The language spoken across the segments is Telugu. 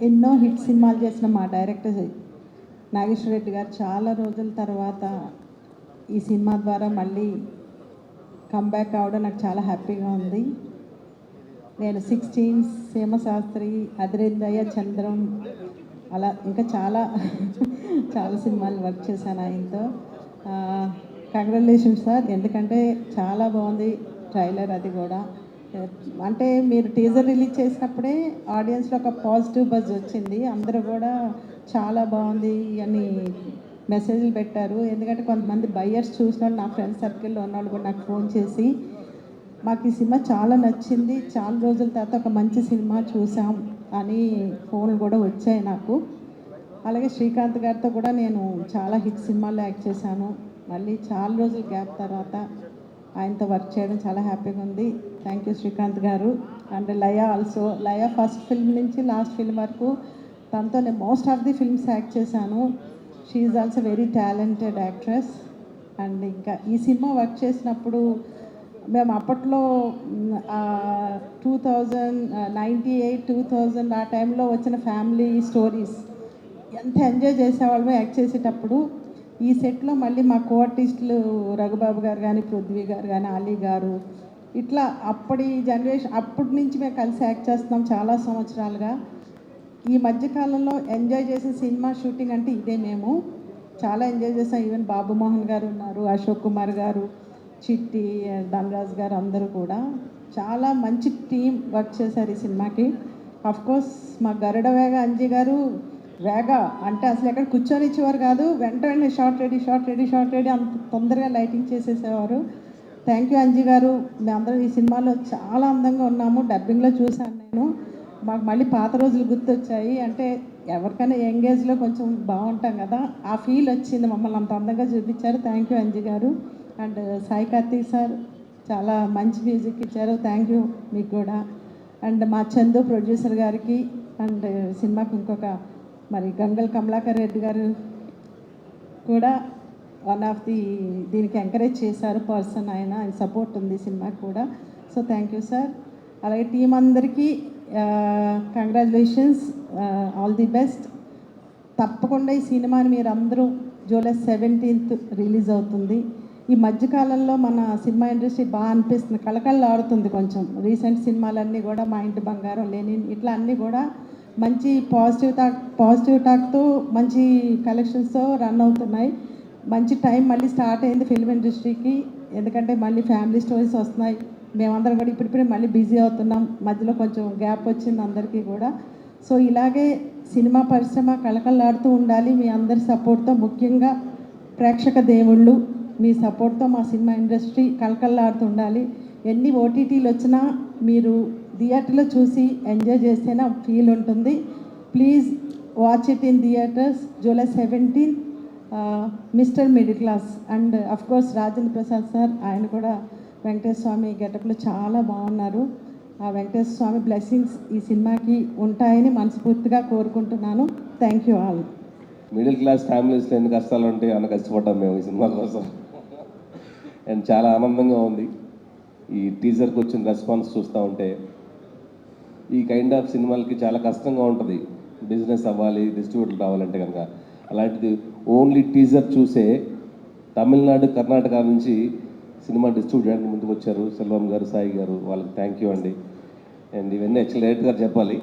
ఎన్నో హిట్ సినిమాలు చేసిన మా డైరెక్టర్ నాగేశ్వర రెడ్డి గారు చాలా రోజుల తర్వాత ఈ సినిమా ద్వారా మళ్ళీ కంబ్యాక్ కావడం నాకు చాలా హ్యాపీగా ఉంది. నేను 16, సీమశాస్త్రి, అదిరిందయ్య, చంద్రం, అలా ఇంకా చాలా చాలా సినిమాలు వర్క్ చేశాను ఆయనతో. కంగ్రాచులేషన్స్ సార్, ఎందుకంటే చాలా బాగుంది ట్రైలర్. అది కూడా అంటే మీరు టీజర్ రిలీజ్ చేసినప్పుడే ఆడియన్స్లో ఒక పాజిటివ్ బజ్ వచ్చింది. అందరూ కూడా చాలా బాగుంది అని మెసేజ్లు పెట్టారు. ఎందుకంటే కొంతమంది బయ్యర్స్ చూసిన వాళ్ళు, నా ఫ్రెండ్స్ సర్కిల్లో ఉన్నవాళ్ళు కూడా నాకు ఫోన్ చేసి మాకు ఈ సినిమా చాలా నచ్చింది, చాలా రోజుల తర్వాత ఒక మంచి సినిమా చూసాం అని ఫోన్లు కూడా వచ్చాయి నాకు. అలాగే శ్రీకాంత్ గారితో కూడా నేను చాలా హిట్ సినిమాల్లో యాక్ట్ చేశాను. మళ్ళీ చాలా రోజుల గ్యాప్ తర్వాత ఆయనతో వర్క్ చేయడం చాలా హ్యాపీగా ఉంది. థ్యాంక్ యూ శ్రీకాంత్ గారు. And Laya also. Laya first film నుంచి లాస్ట్ ఫిల్మ్ వరకు తనతో నేను most of the films act చేశాను. She is also very talented actress. And ఇంకా ఈ సినిమా వర్క్ చేసినప్పుడు మేము అప్పట్లో 1998, 2000 ఆ టైంలో వచ్చిన ఫ్యామిలీ స్టోరీస్ ఎంత ఎంజాయ్ చేసేవాళ్ళమో యాక్ట్ చేసేటప్పుడు. ఈ సెట్లో మళ్ళీ మా కో ఆర్టిస్టులు రఘుబాబు గారు కానీ, పృథ్వీ గారు కానీ, అలీ గారు, ఇట్లా అప్పటి జనరేషన్, అప్పటి నుంచి మేము కలిసి యాక్ట్ చేస్తున్నాం చాలా సంవత్సరాలుగా. ఈ మధ్యకాలంలో ఎంజాయ్ చేసే సినిమా షూటింగ్ అంటే ఇదే. మేము చాలా ఎంజాయ్ చేసాం. ఈవెన్ బాబు మోహన్ గారు ఉన్నారు, అశోక్ కుమార్ గారు, చిట్టి, ధనరాజ్ గారు, అందరూ కూడా చాలా మంచి టీం వర్క్ చేశారు ఈ సినిమాకి. కోర్స్ మా గరుడ వేగ అంజీ గారు వేగ అంటే అసలు ఎక్కడ కూర్చొని ఇచ్చేవారు కాదు, వెంట వెంటనే short ready, short ready, short ready అంత తొందరగా లైటింగ్ చేసేసేవారు. థ్యాంక్ యూ అంజీ గారు. మేమందరం ఈ సినిమాలో చాలా అందంగా ఉన్నాము. డబ్బింగ్లో చూశాను నేను. మాకు మళ్ళీ పాత రోజులు గుర్తొచ్చాయి. అంటే ఎవరికైనా యంగేజ్లో కొంచెం బాగుంటాం కదా, ఆ ఫీల్ వచ్చింది. మమ్మల్ని అంత అందంగా చూపించారు. థ్యాంక్ యూ అంజీ గారు. అండ్ సాయి కార్తీక్ సార్ చాలా మంచి మ్యూజిక్ ఇచ్చారు. థ్యాంక్ యూ మీకు కూడా. అండ్ మా చందు ప్రొడ్యూసర్ గారికి, అండ్ సినిమాకి ఇంకొక మరి గంగల్ కమలాకర్ రెడ్డి గారు కూడా వన్ ఆఫ్ ది దీనికి ఎంకరేజ్ చేశారు పర్సన్. ఆయన సపోర్ట్ ఉంది సినిమాకి కూడా. So thank you sir. అలాగే టీం అందరికీ కంగ్రాచులేషన్స్, ఆల్ ది బెస్ట్. తప్పకుండా ఈ సినిమాని మీరు అందరూ జూలై 17th రిలీజ్ అవుతుంది. ఈ మధ్యకాలంలో మన సినిమా ఇండస్ట్రీ బాగా అనిపిస్తుంది, కళకళలాడుతుంది కొంచెం. రీసెంట్ సినిమాలన్నీ కూడా మా ఇంటి బంగారం, లెనిన్, ఇట్లా అన్నీ కూడా మంచి పాజిటివ్ టాక్తో మంచి కలెక్షన్స్తో రన్ అవుతున్నాయి. మంచి టైం మళ్ళీ స్టార్ట్ అయింది ఫిల్మ్ ఇండస్ట్రీకి. ఎందుకంటే మళ్ళీ ఫ్యామిలీ స్టోరీస్ వస్తున్నాయి. మేమందరం కూడా ఇప్పుడిప్పుడే మళ్ళీ బిజీ అవుతున్నాం. మధ్యలో కొంచెం గ్యాప్ వచ్చింది అందరికీ కూడా. సో ఇలాగే సినిమా పరిశ్రమ కళకళలాడుతూ ఉండాలి మీ అందరి సపోర్ట్తో. ముఖ్యంగా ప్రేక్షక దేవుళ్ళు మీ సపోర్ట్తో మా సినిమా ఇండస్ట్రీ కళకళలాడుతూ ఉండాలి. ఎన్ని ఓటీటీలు వచ్చినా మీరు థియేటర్లో చూసి ఎంజాయ్ చేస్తేనే ఫీల్ ఉంటుంది. Please watch it in theatres. July 17th mister middle class. And course Rajendra Prasad sir, ఆయన కూడా వెంకటేశ్వర స్వామి గెటప్లో చాలా బాగున్నారు. ఆ వెంకటేశ్వర స్వామి బ్లెస్సింగ్స్ ఈ సినిమాకి ఉంటాయని మనస్ఫూర్తిగా కోరుకుంటున్నాను. Thank you all. Middle class ఫ్యామిలీస్లో ఎన్ని కష్టాలు ఉంటాయి అన్న కష్టపడ్డాం మేము ఈ సినిమా కోసం. అండ్ చాలా ఆనందంగా ఉంది ఈ టీజర్కి వచ్చిన రెస్పాన్స్ చూస్తూ ఉంటే. ఈ కైండ్ ఆఫ్ సినిమాలకి చాలా కష్టంగా ఉంటుంది, బిజినెస్ అవ్వాలి, డిస్ట్రిబ్యూటర్ రావాలంటే కనుక. అలాంటిది ఓన్లీ టీజర్ చూసే తమిళనాడు, కర్ణాటక నుంచి సినిమా డిస్ట్రిబ్యూట్ చేయడానికి ముందుకు వచ్చారు సెల్వం గారు, సాయి గారు. వాళ్ళకి థ్యాంక్ యూ అండి. అండ్ ఇవన్నీ యాక్చువల్ డైరెక్టర్ గారు చెప్పాలి,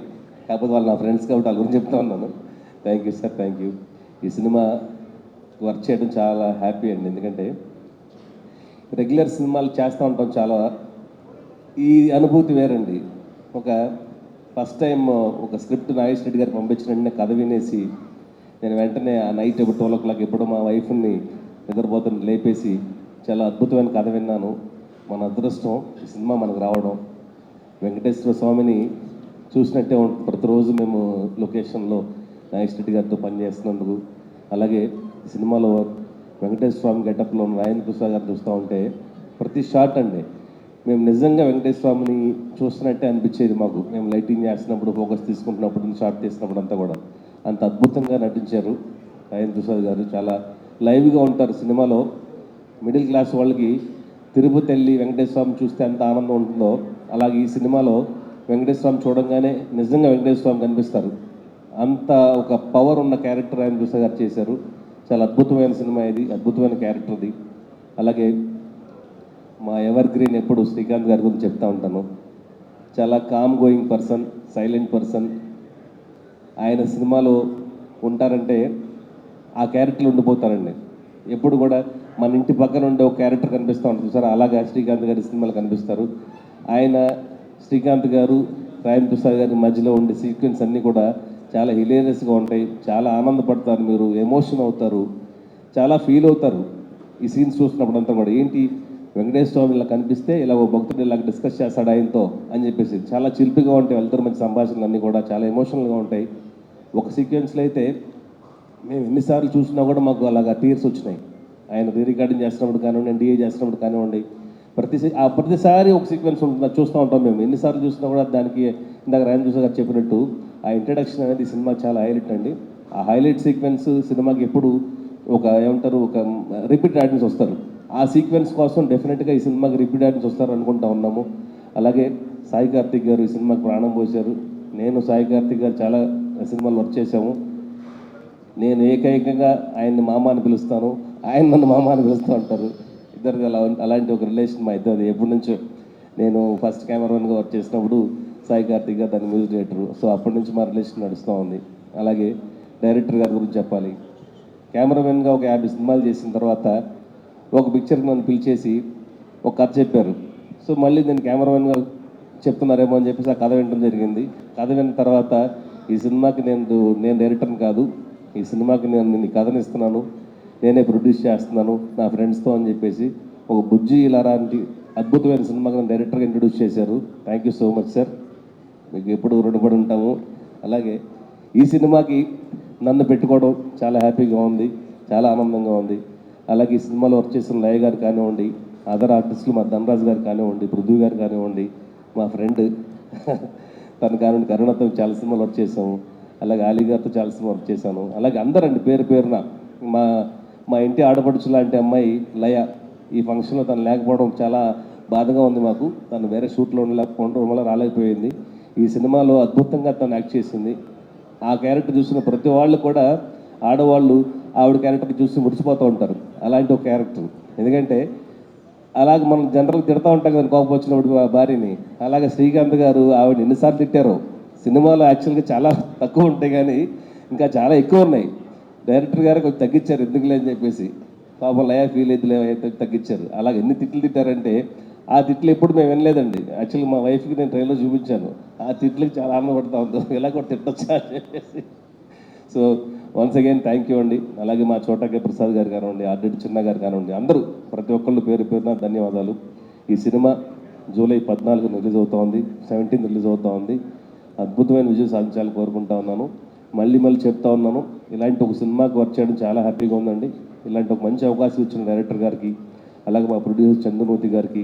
కాకపోతే వాళ్ళు నా ఫ్రెండ్స్ కాబట్టి వాళ్ళ గురించి చెప్తా ఉన్నాను. Thank you sir, thank you. ఈ సినిమా వర్క్ చేయడం చాలా హ్యాపీ అండి. ఎందుకంటే రెగ్యులర్ సినిమాలు చేస్తూ ఉంటాం చాలా, ఈ అనుభూతి వేరండి. ఒక ఫస్ట్ టైం ఒక స్క్రిప్ట్ నాగేశ్వర రెడ్డి గారు పంపించిన వెంటనే కథ వినేసి నేను వెంటనే ఆ నైట్ ఎప్పుడు 12 o'clock ఎప్పుడు మా వైఫ్ని నిద్రపోతున్న లేపేసి చాలా అద్భుతమైన కథ విన్నాను. మన అదృష్టం ఈ సినిమా మనకు రావడం. వెంకటేశ్వర స్వామిని చూసినట్టే ఉంటుంది ప్రతిరోజు మేము లొకేషన్లో నాగేశ్వర రెడ్డి గారితో పనిచేస్తున్నందుకు. అలాగే ఈ సినిమాలో వెంకటేశ్వర స్వామి గెటప్లో రాజేంద్ర ప్రసాద్ గారు చూస్తూ ఉంటే ప్రతి షాట్ అండి మేము నిజంగా వెంకటేశ్వర స్వామిని చూస్తున్నట్టే అనిపించేది మాకు. మేము లైటింగ్ చేస్తున్నప్పుడు, ఫోకస్ తీసుకుంటున్నప్పుడు, షాట్ తీసినప్పుడు అంతా కూడా అంత అద్భుతంగా నటించారు రాజేంద్ర ప్రసాద్ గారు. చాలా లైవ్గా ఉంటారు సినిమాలో. మిడిల్ క్లాస్ వాళ్ళకి తిరుపతి వెళ్ళి వెంకటేశ్వర స్వామి చూస్తే ఎంత ఆనందం ఉంటుందో, అలాగే ఈ సినిమాలో వెంకటేశ్వర స్వామి చూడంగానే నిజంగా వెంకటేశ్వర స్వామి కనిపిస్తారు. అంత ఒక పవర్ ఉన్న క్యారెక్టర్ ఆయన ప్రసాద్ గారు చేశారు. చాలా అద్భుతమైన సినిమా ఇది, అద్భుతమైన క్యారెక్టర్ది. అలాగే మా ఎవర్ గ్రీన్ ఎప్పుడు శ్రీకాంత్ గారి గురించి చెప్తా ఉంటాను. చాలా calm going person, silent person. ఆయన సినిమాలో ఉంటారంటే ఆ క్యారెక్టర్లు ఉండిపోతారండి. ఎప్పుడు కూడా మన ఇంటి పక్కన ఉండే ఒక క్యారెక్టర్ కనిపిస్తూ ఉంటుంది సార్, అలాగా శ్రీకాంత్ గారి సినిమాలు కనిపిస్తారు. ఆయన శ్రీకాంత్ గారు రాజేంద్ర ప్రసాద్ గారి మధ్యలో ఉండే సీక్వెన్స్ అన్నీ కూడా చాలా హిలేరియస్గా ఉంటాయి. చాలా ఆనందపడతారు, మీరు ఎమోషన్ అవుతారు, చాలా ఫీల్ అవుతారు ఈ సీన్స్ చూసినప్పుడు అంతా కూడా. ఏంటి వెంకటేశ్వర స్వామి ఇలా కనిపిస్తే ఇలా ఓ భక్తుడు ఇలా డిస్కస్ చేస్తాడు ఆయనతో అని చెప్పేసి చాలా చిలిపిగా ఉంటాయి. వాళ్ళిద్దరు మంచి సంభాషణలు అన్నీ కూడా చాలా ఎమోషనల్గా ఉంటాయి. ఒక సీక్వెన్స్లో అయితే మేము ఎన్నిసార్లు చూసినా కూడా మాకు అలాగా టీర్స్ వచ్చినాయి. ఆయన రీ రికార్డింగ్ చేస్తున్నప్పుడు కానివ్వండి, ఎన్డీఏ చేస్తున్నప్పుడు కానివ్వండి, ప్రతిసారి ఒక సీక్వెన్స్ ఉంటుంది, చూస్తూ ఉంటాం మేము. ఎన్నిసార్లు చూసినా కూడా దానికి ఇందాక రాజేంద్ర ప్రసాద్ గారు చెప్పినట్టు ఆ ఇంట్రడక్షన్ అనేది ఈ సినిమా చాలా హైలైట్ అండి. ఆ హైలైట్ సీక్వెన్స్ సినిమాకి ఎప్పుడు ఒక ఏమంటారు ఒక రిపీట్ ఆడియన్స్ వస్తారు. ఆ సీక్వెన్స్ కోసం డెఫినెట్గా ఈ సినిమాకి రిపీట్ ఆడియన్స్ వస్తారు అనుకుంటా ఉన్నాము. అలాగే సాయి కార్తిక్ గారు ఈ సినిమాకి ప్రాణం పోశారు. నేను సాయి కార్తిక్ గారు చాలా సినిమాలు వర్క్ చేశాము. నేను ఏకైకంగా ఆయన్ని మామ అని పిలుస్తాను, ఆయన నన్ను మామ అని పిలుస్తూ ఉంటారు. ఇద్దరు అలాంటి ఒక రిలేషన్ మా ఇద్దరు ఎప్పటి నుంచో. నేను ఫస్ట్ కెమెరామెన్గా వర్క్ చేసినప్పుడు సాయి కార్తిక్ గారు దాని మ్యూజిక్ డైరెక్టర్. సో అప్పటి నుంచి మా రిలేషన్ నడుస్తూ ఉంది. అలాగే డైరెక్టర్ గారి గురించి చెప్పాలి. కెమెరామెన్గా ఒక 50 సినిమాలు చేసిన తర్వాత ఒక పిక్చర్కి నన్ను పిలిచేసి ఒక కథ చెప్పారు. సో మళ్ళీ నేను కెమెరామెన్గా చెప్తున్నారేమో అని చెప్పేసి ఆ కథ వినడం జరిగింది. కథ విన్న తర్వాత ఈ సినిమాకి నేను డైరెక్టర్ని కాదు, ఈ సినిమాకి నేను ఈ కథను ఇస్తున్నాను, నేనే ప్రొడ్యూస్ చేస్తున్నాను నా ఫ్రెండ్స్తో అని చెప్పేసి ఒక బుజ్జి ఇలాంటి అద్భుతమైన సినిమాకి నన్ను డైరెక్టర్గా ఇంట్రొడ్యూస్ చేశారు. Thank you so much sir, మీకు ఎప్పుడు రుణపడి ఉంటాము. అలాగే ఈ సినిమాకి నన్ను పెట్టుకోవడం చాలా హ్యాపీగా ఉంది, చాలా ఆనందంగా ఉంది. అలాగే ఈ సినిమాలో వర్క్ చేసిన లయ గారు కానివ్వండి, అదర్ ఆర్టిస్టులు మా ధనరాజ్ గారు కానివ్వండి, పృథ్వీ గారు కానివ్వండి, మా ఫ్రెండ్ తను కానివ్వండి, కరుణతో చాలా సినిమాలు వర్క్ చేసాము. అలాగే ఆలీ గారితో చాలా సినిమా వర్క్ చేశాను. అలాగే అందరండి పేరు పేరున మా ఇంటి ఆడపడుచు లాంటి అమ్మాయి లయ ఈ ఫంక్షన్లో తను లేకపోవడం చాలా బాధగా ఉంది మాకు. తను వేరే షూట్లో ఉండడం వల్ల రాలేకపోయింది. ఈ సినిమాలో అద్భుతంగా తను యాక్ట్ చేసింది. ఆ క్యారెక్టర్ చూసిన ప్రతి వాళ్ళు కూడా ఆడవాళ్ళు ఆవిడ క్యారెక్టర్ చూసి మురిసిపోతూ ఉంటారు. అలాంటి ఒక క్యారెక్టర్. ఎందుకంటే అలాగే మనం జనరల్గా తిడతా ఉంటాం కదా కోపం వచ్చినప్పుడు భార్యని. అలాగే శ్రీకాంత్ గారు ఆవిడ ఎన్నిసార్లు తిట్టారో. సినిమాలో యాక్చువల్గా చాలా తక్కువ ఉంటాయి కానీ ఇంకా చాలా ఎక్కువ ఉన్నాయి. డైరెక్టర్ గారు కొంచెం తగ్గించారు, ఎందుకులే అని చెప్పేసి. పాపం లయ ఫీల్ అయితే తగ్గించారు. అలాగే ఎన్ని తిట్లు తిట్టారంటే ఆ తిట్లు ఎప్పుడు మేము వినలేదండి. యాక్చువల్గా మా వైఫ్కి నేను ట్రైన్లో చూపించాను. ఆ తిట్లకి చాలా ఆనందపడతా ఉంటాం, ఇలా కూడా తిట్టొచ్చా అని చెప్పేసి. So once again thank you అండి. అలాగే మా చోటకే ప్రసాద్ గారు కానివ్వండి, ఆర్డెడ్ చిన్న గారు కానివ్వండి, అందరూ ప్రతి ఒక్కళ్ళు పేరు పేరున ధన్యవాదాలు. ఈ సినిమా జూలై 14 రిలీజ్ అవుతూ ఉంది, 17 రిలీజ్ అవుతూ ఉంది. అద్భుతమైన విజయం సాధించాలని కోరుకుంటా ఉన్నాను. మళ్ళీ చెప్తా ఉన్నాను, ఇలాంటి ఒక సినిమాకి వర్క్ చేయడం చాలా హ్యాపీగా ఉందండి. ఇలాంటి ఒక మంచి అవకాశం ఇచ్చిన డైరెక్టర్ గారికి, అలాగే మా ప్రొడ్యూసర్ చంద్రమూర్తి గారికి,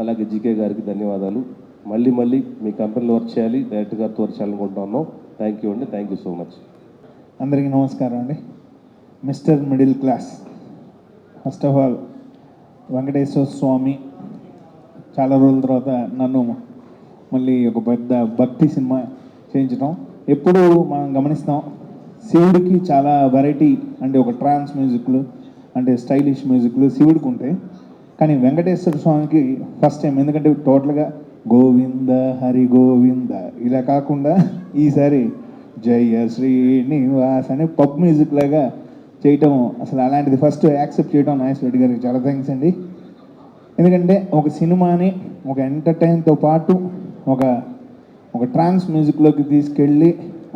అలాగే జీకే గారికి ధన్యవాదాలు. మళ్ళీ మీ కంపెనీలో వర్క్ చేయాలి, డైరెక్టర్ గారితో వర్క్ చేయాలనుకుంటా ఉన్నాం. థ్యాంక్ యూ అండి, థ్యాంక్ యూ సో మచ్. అందరికీ నమస్కారం అండి. Mister middle class. First of all Venkateswara Swamy చాలా రోజుల తర్వాత నన్ను మళ్ళీ ఒక పెద్ద భక్తి సినిమా చేయించడం. ఎప్పుడు మనం గమనిస్తాం శివుడికి చాలా వెరైటీ అంటే ఒక ట్రాన్స్ మ్యూజిక్లు అంటే స్టైలిష్ మ్యూజిక్లు శివుడికి ఉంటాయి. కానీ వెంకటేశ్వర స్వామికి ఫస్ట్ టైం, ఎందుకంటే టోటల్గా గోవింద హరి గోవింద ఇలా కాకుండా ఈసారి జయ శ్రీనివాస్ అని పబ్ మ్యూజిక్ లాగా చేయటం, అసలు అలాంటిది ఫస్ట్ యాక్సెప్ట్ చేయడం నాగేశ్వర రెడ్డి గారికి చాలా థ్యాంక్స్ అండి. ఎందుకంటే ఒక సినిమాని ఒక ఎంటర్టైన్తో పాటు ఒక ట్రాన్స్ మ్యూజిక్లోకి తీసుకెళ్ళి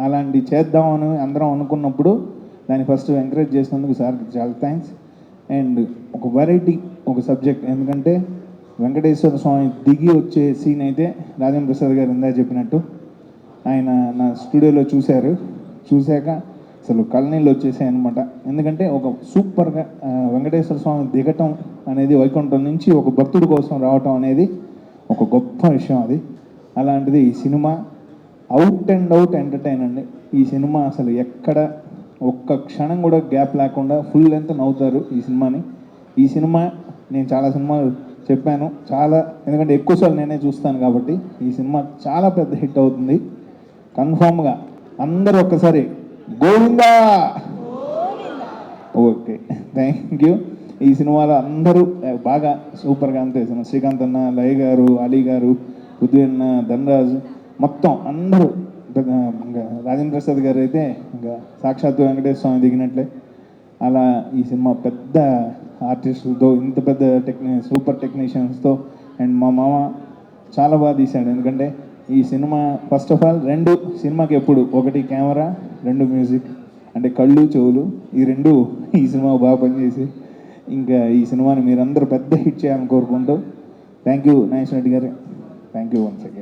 అలాంటి చేద్దామని అందరం అనుకున్నప్పుడు దాన్ని ఫస్ట్ ఎంకరేజ్ చేసినందుకు సార్కి చాలా థ్యాంక్స్. అండ్ ఒక వెరైటీ ఒక సబ్జెక్ట్, ఎందుకంటే వెంకటేశ్వర స్వామి దిగి వచ్చే సీన్ అయితే రాజేంద్ర ప్రసాద్ గారు ఇందా చెప్పినట్టు ఆయన నా స్టూడియోలో చూశాక అసలు కళ్ళనీళ్ళు వచ్చేసాయి అనమాట. ఎందుకంటే ఒక సూపర్గా వెంకటేశ్వర స్వామి దిగటం అనేది వైకుంఠం నుంచి ఒక భక్తుడి కోసం రావటం అనేది ఒక గొప్ప విషయం అది. అలాంటిది ఈ cinema out and out entertain అండి. ఈ సినిమా అసలు ఎక్కడ ఒక్క క్షణం కూడా గ్యాప్ లేకుండా ఫుల్ లెంత్ నవ్వుతారు ఈ సినిమాని. ఈ సినిమా నేను చాలా సినిమాలు చెప్పాను, ఎందుకంటే ఎక్కువసార్లు నేనే చూస్తాను కాబట్టి ఈ సినిమా చాలా పెద్ద హిట్ అవుతుంది కన్ఫామ్గా. అందరూ ఒక్కసారి గోవిందా. Okay, thank you. ఈ సినిమాలో అందరూ బాగా సూపర్గా అనిపిస్తున్నారు. శ్రీకాంత్ అన్న, లయ గారు, అలీ గారు, పృథ్వీ అన్న, ధనరాజు, మొత్తం అందరూ. ఇంకా రాజేంద్ర ప్రసాద్ గారు అయితే ఇంకా సాక్షాత్తు వెంకటేశ్వర స్వామి దిగినట్లే. అలా ఈ సినిమా పెద్ద ఆర్టిస్టులతో, ఇంత పెద్ద సూపర్ టెక్నీషియన్స్తో, అండ్ మా మామ చాలా బాగా తీశాడు. ఎందుకంటే ఈ సినిమా ఫస్ట్ ఆఫ్ ఆల్ రెండు సినిమాకి ఎప్పుడు ఒకటి కెమెరా, రెండు మ్యూజిక్, అంటే కళ్ళు చెవులు ఈ రెండు ఈ సినిమా బాగా పనిచేసి ఇంకా ఈ సినిమాని మీరందరూ పెద్ద హిట్ చేయాలని కోరుకుంటూ థ్యాంక్ యూ నాగేశ్వర రెడ్డి గారు, థ్యాంక్ యూ వన్స్ అగైన్.